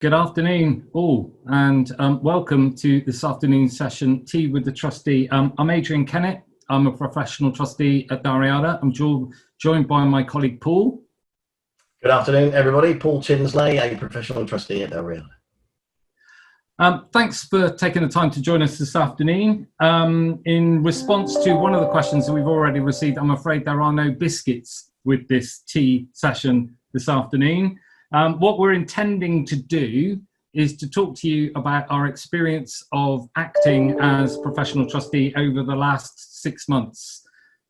Good afternoon, all, and welcome to this afternoon's session, Tea with the Trustee. I'm Adrian Kennett. I'm a professional trustee at Dalriada. I'm joined by my colleague, Paul. Good afternoon, everybody. Paul Tinslay, a professional trustee at Dalriada. Thanks for taking the time to join us this afternoon. In response to one of the questions that we've already received, I'm afraid there are no biscuits with this tea session this afternoon. What we're intending to do is to talk to you about our experience of acting as professional trustee over the last 6 months,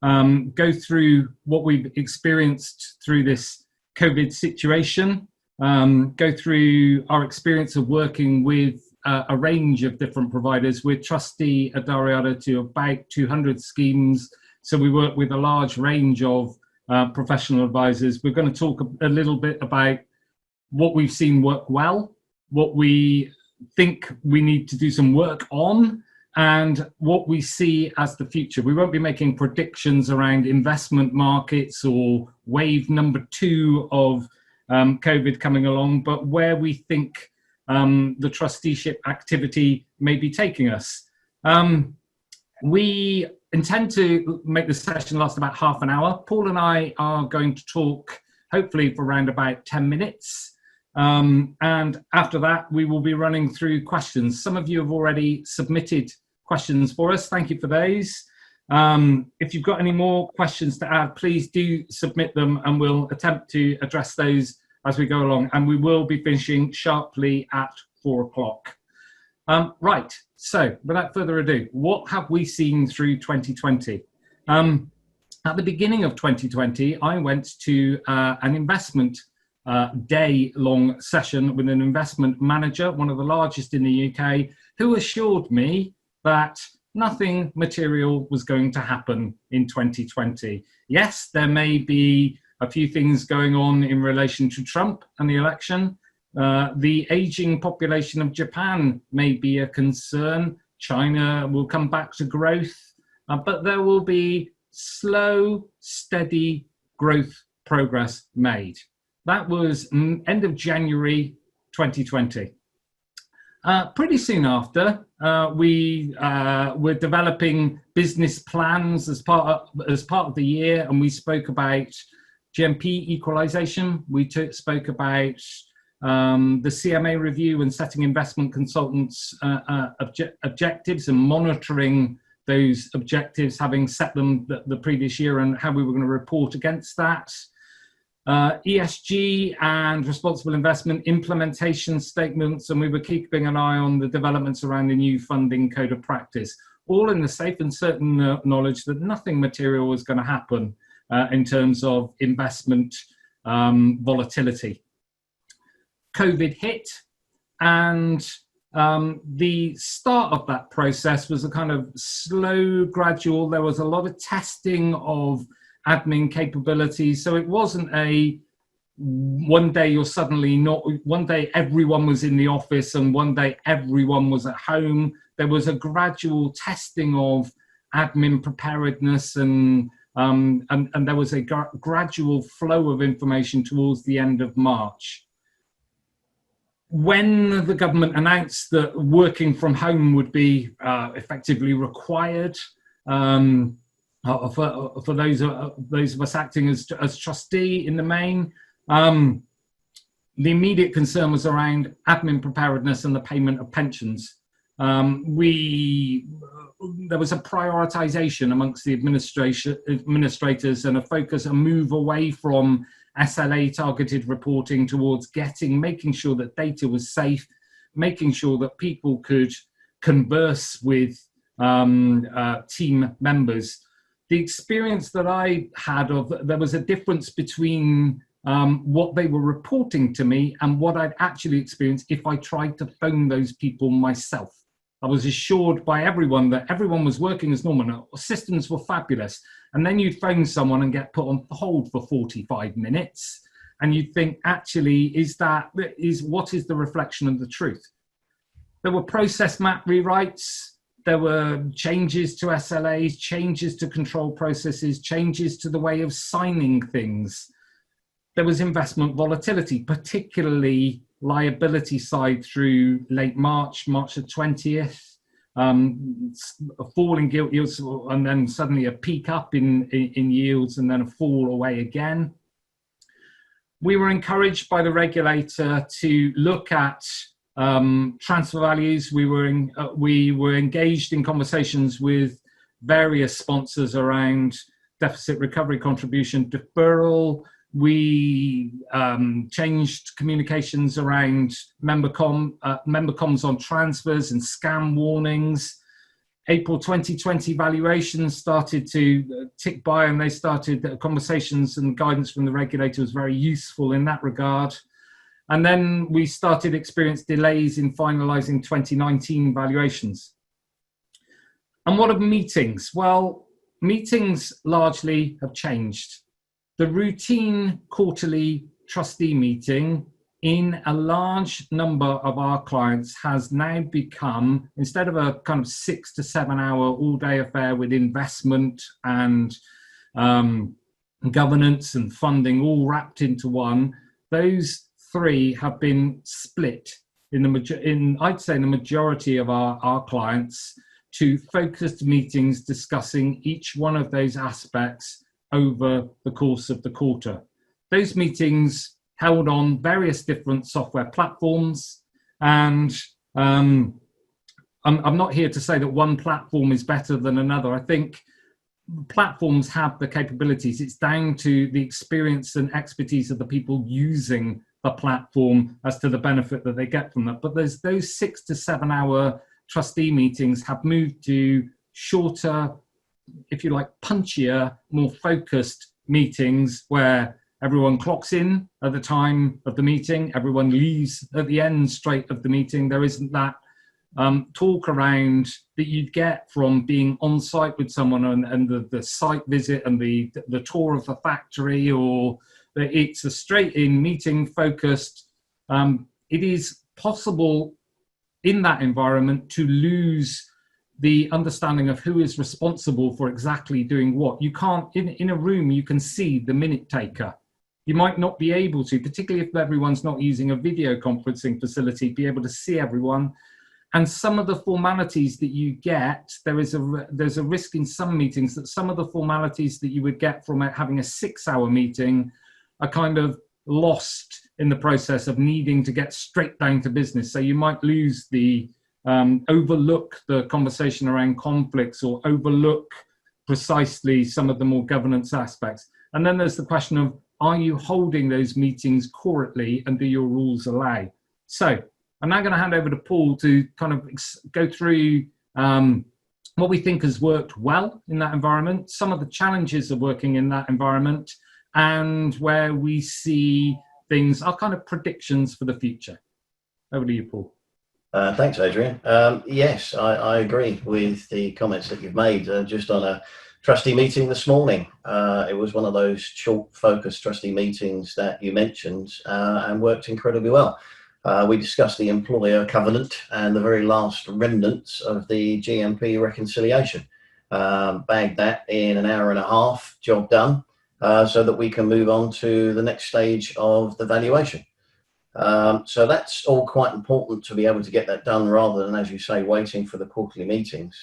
go through what we've experienced through this COVID situation, go through our experience of working with a range of different providers. We're trustee at Dalriada to about 200 schemes, so we work with a large range of professional advisors. We're going to talk a little bit about what we've seen work well, what we think we need to do some work on, and what we see as the future. We won't be making predictions around investment markets or wave number 2 of COVID coming along, but where we think the trusteeship activity may be taking us. We intend to make the session last about half an hour. Paul and I are going to talk hopefully for around about 10 minutes. And after that, we will be running through questions. Some of you have already submitted questions for us. Thank you for those. If you've got any more questions to add, please do submit them and we'll attempt to address those as we go along. And we will be finishing sharply at 4 o'clock. Right, so without further ado, what have we seen through 2020? At the beginning of 2020, I went to an investment day-long session with an investment manager, one of the largest in the UK, who assured me that nothing material was going to happen in 2020. Yes, there may be a few things going on in relation to Trump and the election. The aging population of Japan may be a concern. China will come back to growth, but there will be slow, steady growth progress made. That was end of January 2020. Pretty soon after, we were developing business plans as part of the year, and we spoke about GMP equalisation. We spoke about the CMA review and setting investment consultants' objectives and monitoring those objectives, having set them the previous year, and how we were going to report against that. ESG and responsible investment implementation statements, and we were keeping an eye on the developments around the new funding code of practice, all in the safe and certain knowledge that nothing material was going to happen in terms of investment volatility. COVID hit, and the start of that process was a kind of slow, gradual. There was a lot of testing of admin capabilities, so it wasn't a one day you're suddenly not, one day everyone was in the office and one day everyone was at home. There was a gradual testing of admin preparedness, and there was a gradual flow of information towards the end of March. When the government announced that working from home would be effectively required, for those of us acting as trustee in the main, the immediate concern was around admin preparedness and the payment of pensions. There was a prioritisation amongst the administrators and a focus, a move away from SLA targeted reporting towards making sure that data was safe, making sure that people could converse with team members. The experience that I had there was a difference between what they were reporting to me and what I'd actually experienced if I tried to phone those people myself. I was assured by everyone that everyone was working as normal. Systems were fabulous. And then you'd phone someone and get put on hold for 45 minutes. And you'd think, actually, what is the reflection of the truth? There were process map rewrites. There were changes to SLAs, changes to control processes, changes to the way of signing things. there was investment volatility, particularly liability side through late March the 20th. A fall in gilt yields, and then suddenly a peak up in yields, and then a fall away again. We were encouraged by the regulator to look at transfer values. We were engaged in conversations with various sponsors around deficit recovery contribution deferral. We changed communications around member comms on transfers and scam warnings. April 2020 valuations started to tick by, and they started conversations, and guidance from the regulator was very useful in that regard. And then we started to experience delays in finalising 2019 valuations. And what of meetings? Well, meetings largely have changed. The routine quarterly trustee meeting in a large number of our clients has now become, instead of a kind of 6 to 7 hour all-day affair with investment and governance and funding all wrapped into one, those three have been split I'd say in the majority of our clients, to focused meetings discussing each one of those aspects over the course of the quarter. Those meetings held on various different software platforms, and I'm not here to say that one platform is better than another. I think platforms have the capabilities. It's down to the experience and expertise of the people using the platform as to the benefit that they get from that. But there's those 6 to 7 hour trustee meetings have moved to shorter, if you like, punchier, more focused meetings where everyone clocks in at the time of the meeting, everyone leaves at the end straight of the meeting. There isn't that talk around that you'd get from being on site with someone and the site visit and the tour of the factory, or it's a straight in meeting focused. It is possible in that environment to lose the understanding of who is responsible for exactly doing what. You can't, in a room, you can see the minute taker. You might not be able to, particularly if everyone's not using a video conferencing facility, be able to see everyone. And some of the formalities that you get, there's a risk in some meetings that some of the formalities that you would get from having a 6 hour meeting are kind of lost in the process of needing to get straight down to business. So you might lose overlook the conversation around conflicts, or overlook precisely some of the more governance aspects. And then there's the question of, are you holding those meetings correctly, and do your rules allow? So I'm now going to hand over to Paul to kind of go through what we think has worked well in that environment, some of the challenges of working in that environment, and where we see things are kind of predictions for the future. Over to you, Paul. Thanks, Adrian. Yes, I agree with the comments that you've made. Just on a trustee meeting this morning, it was one of those short, focused trustee meetings that you mentioned, and worked incredibly well. We discussed the employer covenant and the very last remnants of the GMP reconciliation. Bagged that in an hour and a half, job done, so that we can move on to the next stage of the valuation. So that's all quite important to be able to get that done, rather than, as you say, waiting for the quarterly meetings,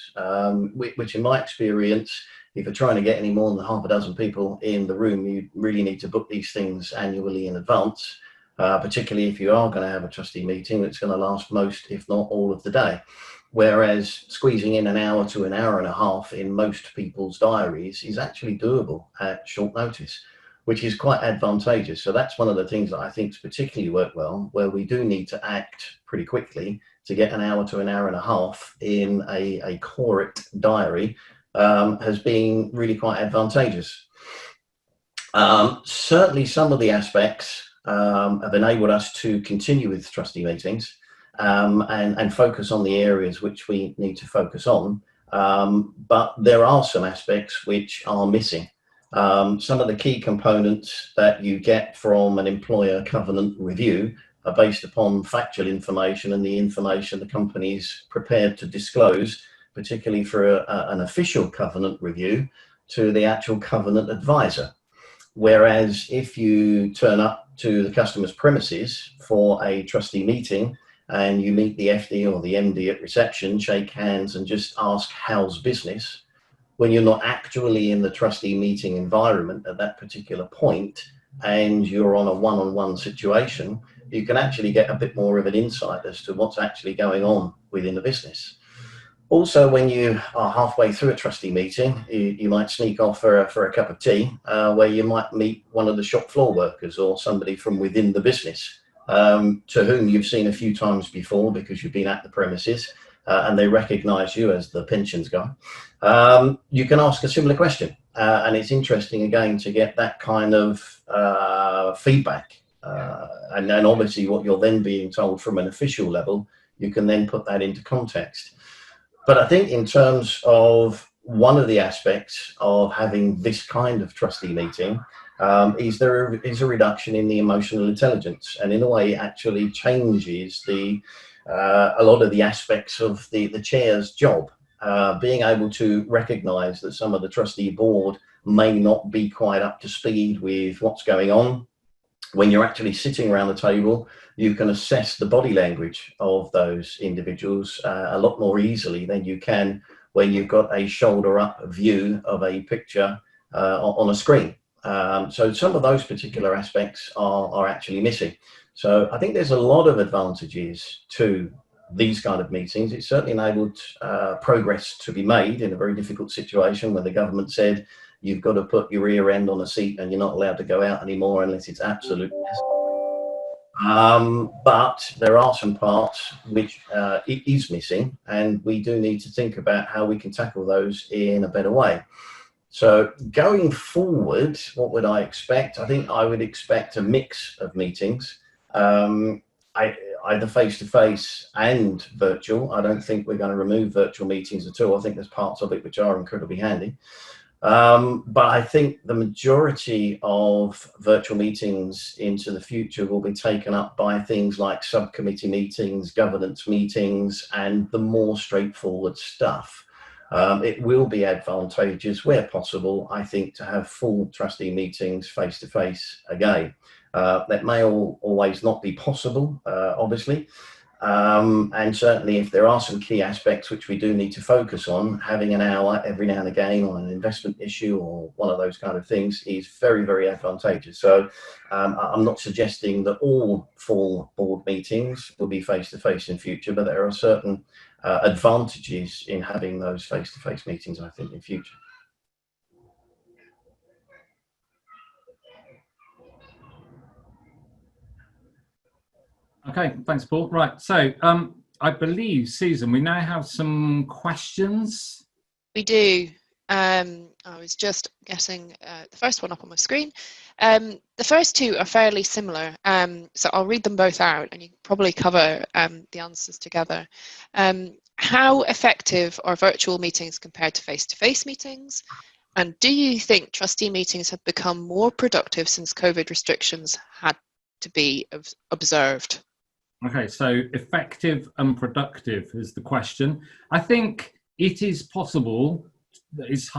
which in my experience, if you're trying to get any more than half a dozen people in the room, you really need to book these things annually in advance, particularly if you are going to have a trustee meeting that's going to last most, if not all, of the day. Whereas squeezing in an hour to an hour and a half in most people's diaries is actually doable at short notice, which is quite advantageous. So that's one of the things that I think particularly work well, where we do need to act pretty quickly to get an hour to an hour and a half in a correct diary, has been really quite advantageous. Certainly some of the aspects have enabled us to continue with trustee meetings, and focus on the areas which we need to focus on. But there are some aspects which are missing. Some of the key components that you get from an employer covenant review are based upon factual information and the information the company's prepared to disclose, particularly for an official covenant review, to the actual covenant advisor. Whereas if you turn up to the customer's premises for a trustee meeting and you meet the FD or the MD at reception, shake hands and just ask how's business, when you're not actually in the trustee meeting environment at that particular point and you're on a one-on-one situation, you can actually get a bit more of an insight as to what's actually going on within the business. Also, when you are halfway through a trustee meeting, you might sneak off for a cup of tea, where you might meet one of the shop floor workers or somebody from within the business, to whom you've seen a few times before because you've been at the premises, and they recognise you as the pensions guy. You can ask a similar question, and it's interesting again to get that kind of feedback. And then obviously what you're then being told from an official level, you can then put that into context. But I think in terms of one of the aspects of having this kind of trustee meeting, is there is a reduction in the emotional intelligence, and in a way it actually changes a lot of the aspects of the chair's job, being able to recognise that some of the trustee board may not be quite up to speed with what's going on. When you're actually sitting around the table, you can assess the body language of those individuals a lot more easily than you can when you've got a shoulder up view of a picture on a screen. So some of those particular aspects are actually missing. So I think there's a lot of advantages to these kind of meetings. It certainly enabled progress to be made in a very difficult situation when the government said, you've got to put your rear end on a seat and you're not allowed to go out anymore unless it's absolutely necessary. But there are some parts which it is missing, and we do need to think about how we can tackle those in a better way. So going forward, what would I expect? I think I would expect a mix of meetings, either face-to-face and virtual. I don't think we're going to remove virtual meetings at all. I think there's parts of it which are incredibly handy. But I think the majority of virtual meetings into the future will be taken up by things like subcommittee meetings, governance meetings, and the more straightforward stuff. It will be advantageous where possible, I think, to have full trustee meetings face to face again. That may always not be possible, obviously. And certainly if there are some key aspects which we do need to focus on, having an hour every now and again on an investment issue or one of those kind of things is very, very advantageous. So I'm not suggesting that all full board meetings will be face-to-face in future, but there are certain advantages in having those face-to-face meetings, I think, in future. Okay, thanks, Paul. Right, so I believe, Susan, we now have some questions. We do. I was just getting the first one up on my screen. The first two are fairly similar, so I'll read them both out and you can probably cover the answers together. How effective are virtual meetings compared to face-to-face meetings? And do you think trustee meetings have become more productive since COVID restrictions had to be observed? Okay, so effective and productive is the question. I think it is possible, it's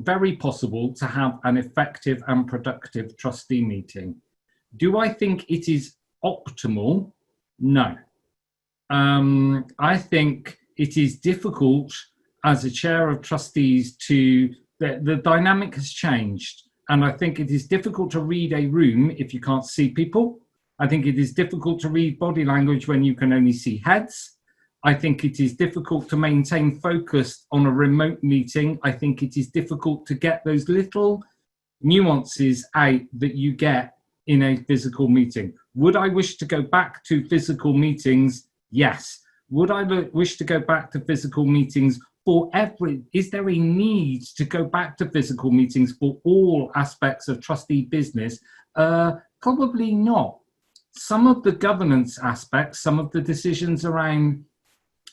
very possible to have an effective and productive trustee meeting. Do I think it is optimal? No. I think it is difficult as a chair of trustees the dynamic has changed. And I think it is difficult to read a room if you can't see people. I think it is difficult to read body language when you can only see heads. I think it is difficult to maintain focus on a remote meeting. I think it is difficult to get those little nuances out that you get in a physical meeting. Would I wish to go back to physical meetings? Yes. Would I wish to go back to physical meetings for is there a need to go back to physical meetings for all aspects of trustee business? Probably not. Some of the governance aspects, some of the decisions around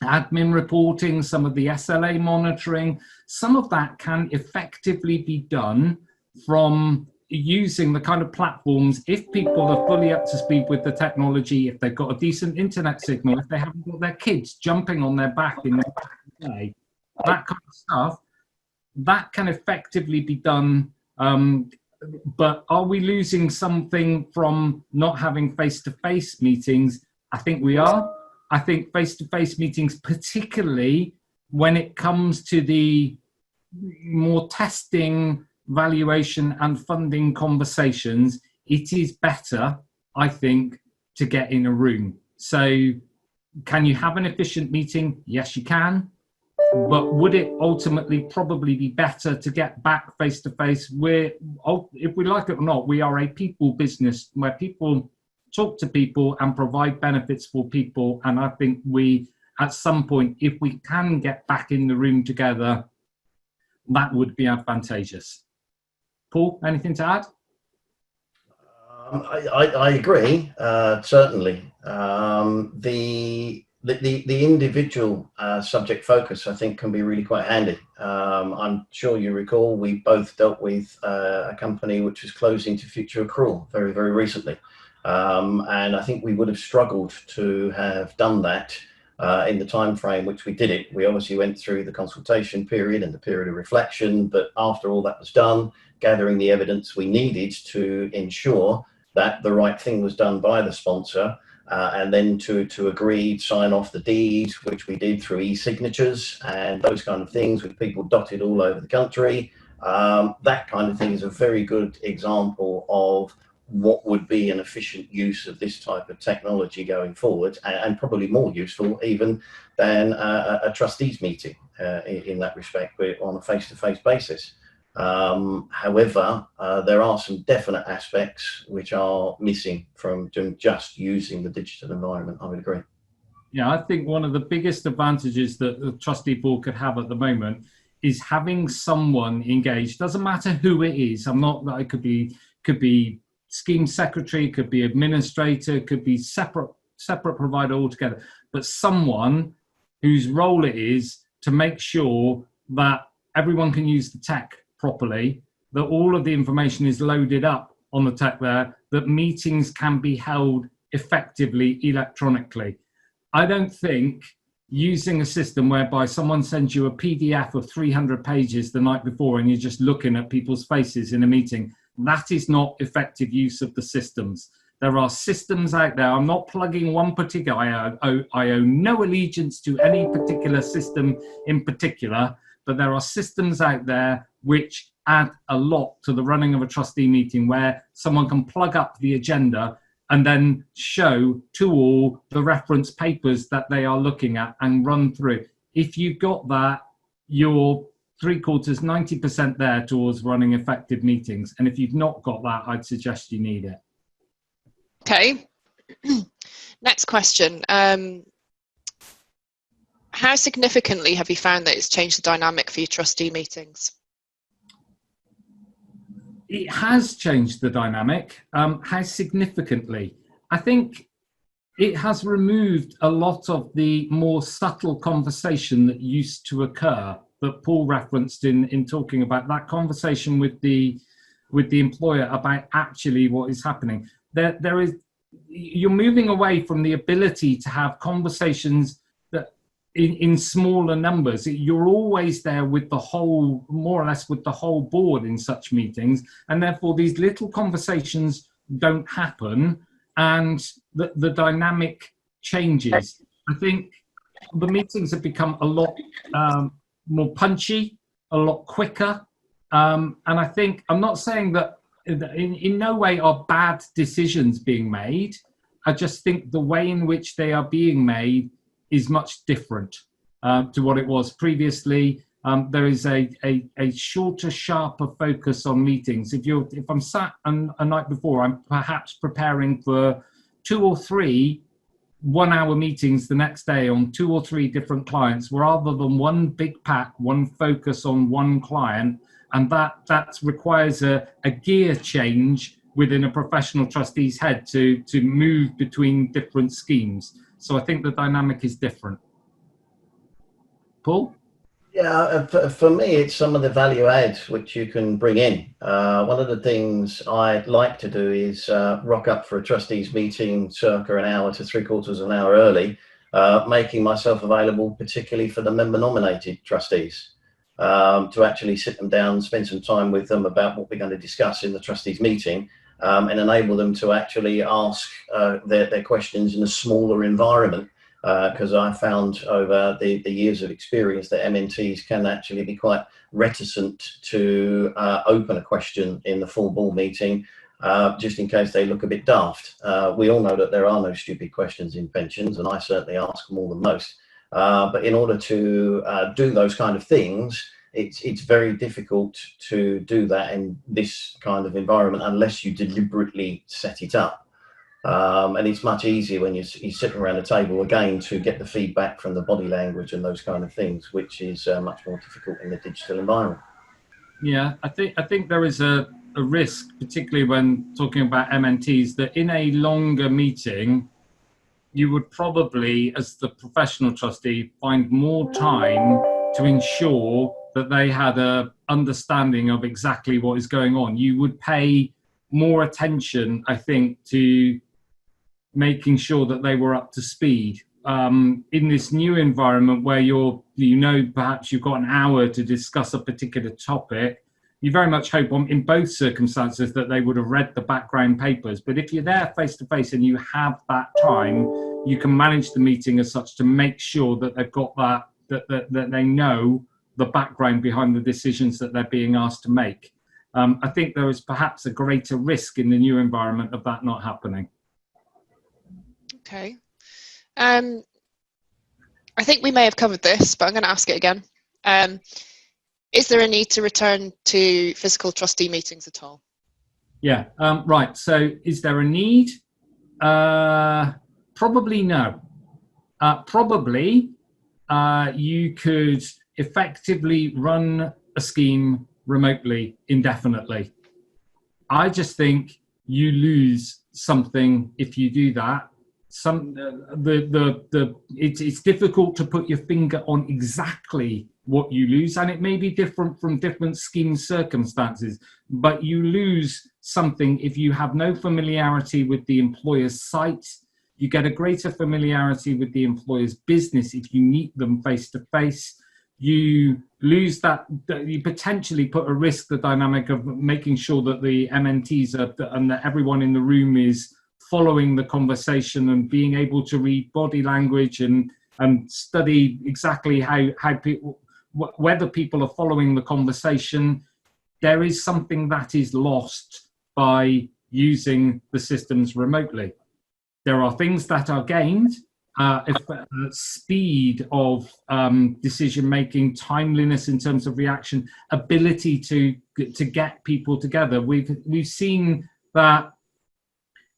admin reporting, some of the SLA monitoring, some of that can effectively be done from using the kind of platforms if people are fully up to speed with the technology, if they've got a decent internet signal, if they haven't got their kids jumping on their back in the day, that kind of stuff, that can effectively be done but are we losing something from not having face-to-face meetings? I think we are. I think face-to-face meetings, particularly when it comes to the more testing, valuation and funding conversations, it is better, I think, to get in a room. So can you have an efficient meeting? Yes, you can. But would it ultimately probably be better to get back face to face? If we like it or not, we are a people business where people talk to people and provide benefits for people. And I think we, at some point, if we can get back in the room together, that would be advantageous. Paul, anything to add? I agree, certainly. The individual subject focus, I think, can be really quite handy. I'm sure you recall we both dealt with a company which was closing to future accrual very, very recently. And I think we would have struggled to have done that in the time frame which we did it. We obviously went through the consultation period and the period of reflection, but after all that was done, gathering the evidence we needed to ensure that the right thing was done by the sponsor, and then to agree, sign off the deed, which we did through e-signatures and those kind of things with people dotted all over the country. That kind of thing is a very good example of what would be an efficient use of this type of technology going forward, and probably more useful even than a trustees meeting in that respect, but on a face-to-face basis. However, there are some definite aspects which are missing from just using the digital environment, I would agree. Yeah, I think one of the biggest advantages that the trustee board could have at the moment is having someone engaged. Doesn't matter who it is. I'm not that it could be scheme secretary, could be administrator, could be separate provider altogether, but someone whose role it is to make sure that everyone can use the tech properly, that all of the information is loaded up on the tech there, that meetings can be held effectively electronically. I don't think using a system whereby someone sends you a PDF of 300 pages the night before and you're just looking at people's faces in a meeting, that is not effective use of the systems. There are systems out there. I'm not plugging one particular, I owe no allegiance to any particular system in particular, but there are systems out there which add a lot to the running of a trustee meeting, where someone can plug up the agenda and then show to all the reference papers that they are looking at and run through. If you've got that, you're 90% there towards running effective meetings. And if you've not got that, I'd suggest you need it. Okay. Next question. How significantly have you found that it's changed the dynamic for your trustee meetings? It has changed the dynamic. How significantly? I think it has removed a lot of the more subtle conversation that used to occur, that Paul referenced in talking about that conversation with the employer about actually what is happening. You're moving away from the ability to have conversations that in smaller numbers. You're always there with the whole, more or less with the whole board in such meetings, and therefore these little conversations don't happen, and the dynamic changes. I think the meetings have become a lot more punchy, a lot quicker, and I think, I'm not saying that in no way are bad decisions being made. I just think the way in which they are being made is much different to what it was previously. There is a shorter, sharper focus on meetings. If I'm sat a night before, I'm perhaps preparing for 2 or 3 one-hour meetings the next day on 2 or 3 different clients, rather than one big pack, one focus on one client. And that requires a gear change within a professional trustee's head to move between different schemes. So I think the dynamic is different. Paul? Yeah, for me, it's some of the value adds which you can bring in. One of the things I like to do is rock up for a trustees meeting circa an hour to 3/4 of an hour early, making myself available particularly for the member nominated trustees. to actually sit them down, spend some time with them about what we're going to discuss in the trustees meeting, and enable them to actually ask their questions in a smaller environment. Because I found over the years of experience that MNTs can actually be quite reticent to open a question in the full board meeting, just in case they look a bit daft. We all know that there are no stupid questions in pensions, and I certainly ask more than most. But in order to do those kind of things, it's very difficult to do that in this kind of environment unless you deliberately set it up. And it's much easier when you're sitting around a table again to get the feedback from the body language and those kind of things, which is much more difficult in the digital environment. Yeah, I think there is a risk, particularly when talking about MNTs, that in a longer meeting, you would probably, as the professional trustee, find more time to ensure that they had a understanding of exactly what is going on. You would pay more attention, I think, to making sure that they were up to speed. In this new environment where perhaps you've got an hour to discuss a particular topic, you very much hope in both circumstances that they would have read the background papers. But if you're there face to face and you have that time, you can manage the meeting as such to make sure that they've got that they know the background behind the decisions that they're being asked to make. I think there is perhaps a greater risk in the new environment of that not happening. Okay. I think we may have covered this, but I'm going to ask it again. Is there a need to return to physical trustee meetings at all? Yeah, right. So is there a need? Probably no. Probably you could effectively run a scheme remotely indefinitely. I just think you lose something if you do that. It's difficult to put your finger on exactly what you lose, and it may be different from different scheme circumstances, but you lose something if you have no familiarity with the employer's site. You get a greater familiarity with the employer's business if you meet them face to face. You lose that, you potentially put at risk the dynamic of making sure that the MNTs and that everyone in the room is following the conversation and being able to read body language and study exactly how people, whether people are following the conversation. There is something that is lost by using the systems remotely. There are things that are gained. Speed of decision making, timeliness in terms of reaction, ability to get people together. We've seen that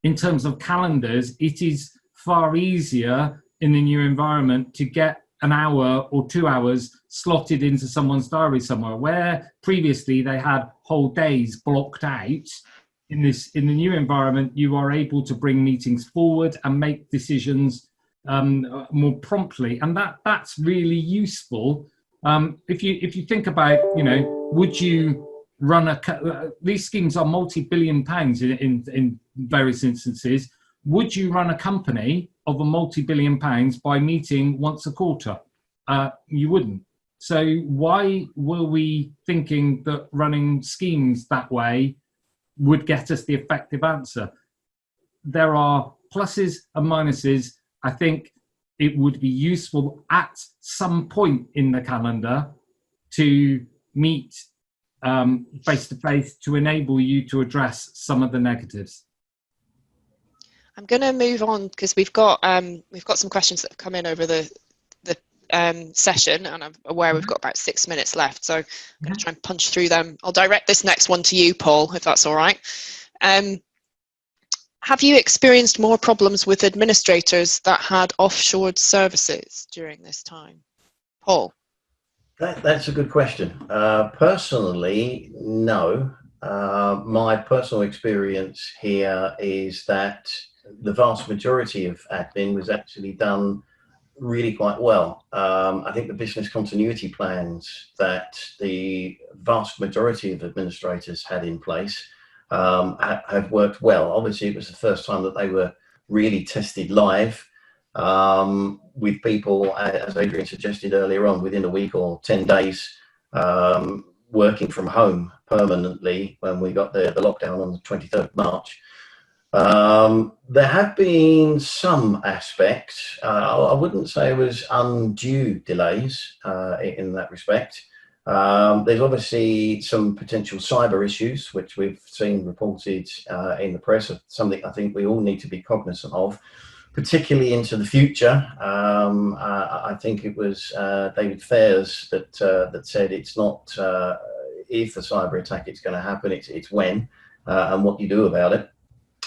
in terms of calendars, it is far easier in the new environment to get an hour or 2 hours slotted into someone's diary somewhere, where previously they had whole days blocked out. In the new environment, you are able to bring meetings forward and make decisions more promptly, and that's really useful. If you think about, would you run these schemes are multi-billion pounds in various instances. Would you run a company of a multi-billion pounds by meeting once a quarter? You wouldn't. So why were we thinking that running schemes that way would get us the effective answer? There are pluses and minuses. I think it would be useful at some point in the calendar to meet face to face to enable you to address some of the negatives. I'm going to move on because we've got some questions that have come in over the session, and I'm aware we've got about 6 minutes left, so I'm going to try and punch through them. I'll direct this next one to you, Paul, if that's all right. Have you experienced more problems with administrators that had offshored services during this time? Paul? That's a good question. Personally, no. My personal experience here is that the vast majority of admin was actually done really quite well. I think the business continuity plans that the vast majority of administrators had in place have worked well. Obviously, it was the first time that they were really tested live with people, as Adrian suggested earlier on, within a week or 10 days working from home permanently when we got the lockdown on the 23rd of March. There have been some aspects. I wouldn't say it was undue delays in that respect. There's obviously some potential cyber issues, which we've seen reported in the press, of something I think we all need to be cognizant of, particularly into the future. I think it was David Fairs that said it's not if a cyber attack is going to happen, it's when and what you do about it.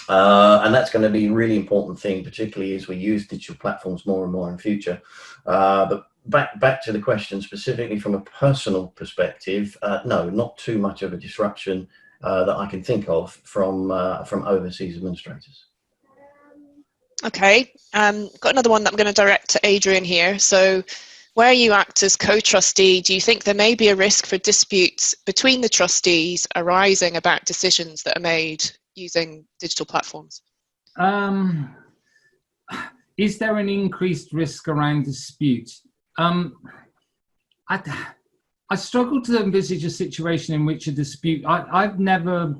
And that's going to be a really important thing, particularly as we use digital platforms more and more in future. But back to the question specifically from a personal perspective, no, not too much of a disruption that I can think of from overseas administrators. Okay, got another one that I'm going to direct to Adrian here. So where you act as co-trustee, do you think there may be a risk for disputes between the trustees arising about decisions that are made using digital platforms? Is there an increased risk around dispute? I struggle to envisage a situation in which a dispute. I've never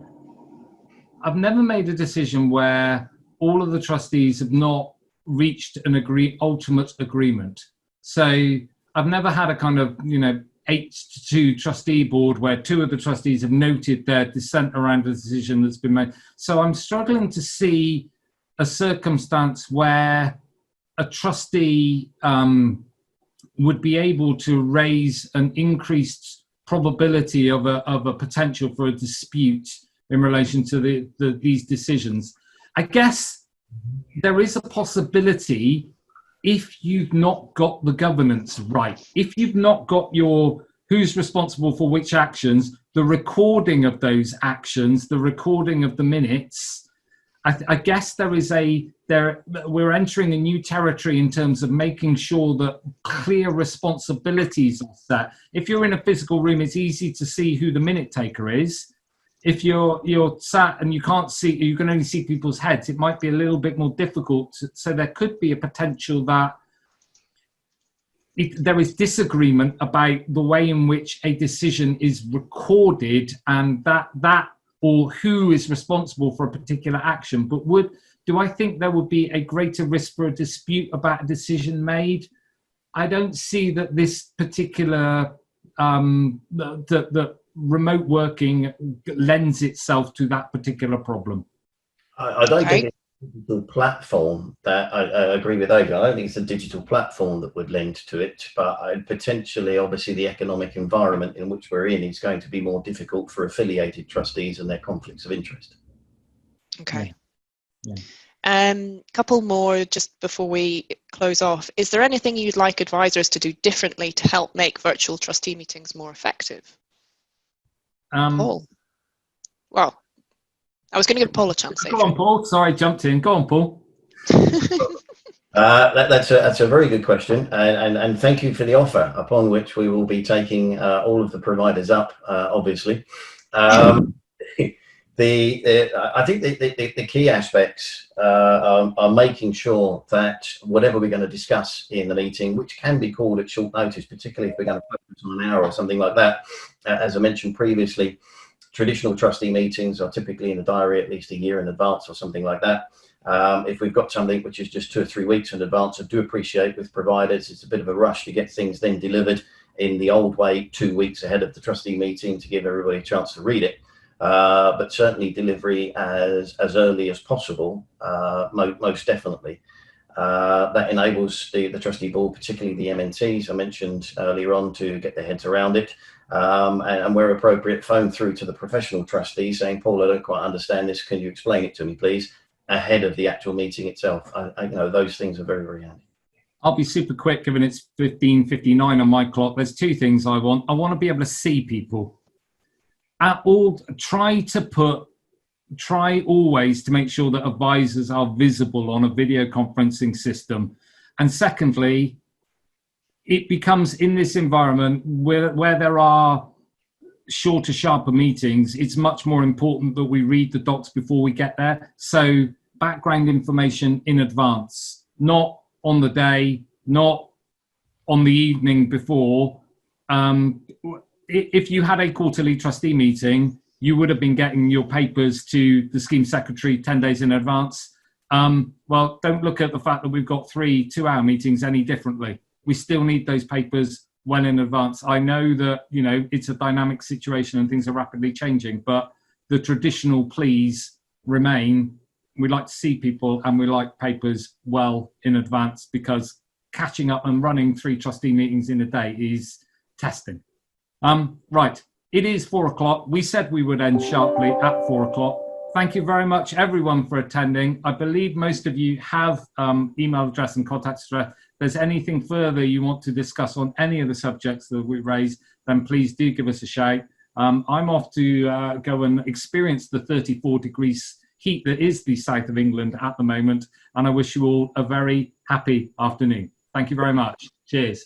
made a decision where all of the trustees have not reached an ultimate agreement. So I've never had a kind of 8-2 trustee board where 2 of the trustees have noted their dissent around a decision that's been made. So I'm struggling to see a circumstance where a trustee would be able to raise an increased probability of a potential for a dispute in relation to these decisions. I guess there is a possibility if you've not got the governance right, if you've not got who's responsible for which actions, the recording of those actions, the recording of the minutes, I guess we're entering a new territory in terms of making sure that clear responsibilities are set. If you're in a physical room, it's easy to see who the minute taker is. If you're sat and you can't see, you can only see people's heads, it might be a little bit more difficult. So there could be a potential that there is disagreement about the way in which a decision is recorded and that or who is responsible for a particular action. But do I think there would be a greater risk for a dispute about a decision made? I don't see that this particular the remote working lends itself to that particular problem. I don't think it's a digital platform that I agree with Adrian. I don't think it's a digital platform that would lend to it, but potentially, obviously, the economic environment in which we're in is going to be more difficult for affiliated trustees and their conflicts of interest. Okay. Yeah. Couple more just before we close off. Is there anything you'd like advisors to do differently to help make virtual trustee meetings more effective? Paul. Well, I was going to give Paul a chance. Go on, Paul. Sorry, I jumped in. Go on, Paul. That's a very good question, and thank you for the offer, upon which we will be taking all of the providers up, obviously. I think the key aspects are making sure that whatever we're going to discuss in the meeting, which can be called at short notice, particularly if we're going to focus on an hour or something like that, as I mentioned previously, traditional trustee meetings are typically in the diary at least a year in advance or something like that. If we've got something which is just 2 or 3 weeks in advance, I do appreciate with providers, it's a bit of a rush to get things then delivered in the old way 2 weeks ahead of the trustee meeting to give everybody a chance to read it. But certainly delivery as early as possible, most definitely. That enables the trustee board, particularly the MNTs I mentioned earlier on, to get their heads around it. And where appropriate, phone through to the professional trustee saying, Paul, I don't quite understand this. Can you explain it to me, please? Ahead of the actual meeting itself. Those things are very, very handy. I'll be super quick, given it's 15:59 on my clock. There's 2 things I want. I want to be able to see people. Try always to make sure that advisors are visible on a video conferencing system. And secondly, it becomes in this environment where there are shorter, sharper meetings, it's much more important that we read the docs before we get there. So background information in advance, not on the day, not on the evening before. if you had a quarterly trustee meeting, you would have been getting your papers to the scheme secretary 10 days in advance. Well, don't look at the fact that we've got 3 2-hour meetings any differently. We still need those papers well in advance. I know that, you know, it's a dynamic situation and things are rapidly changing, but the traditional pleas remain. We like to see people and we like papers well in advance, because catching up and running 3 trustee meetings in a day is testing. Right, it is 4 o'clock. We said we would end sharply at 4 o'clock. Thank you very much, everyone, for attending. I believe most of you have email address and contact address. If there's anything further you want to discuss on any of the subjects that we raised, then please do give us a shout. I'm off to go and experience the 34 degrees heat that is the south of England at the moment, and I wish you all a very happy afternoon. Thank you very much. Cheers.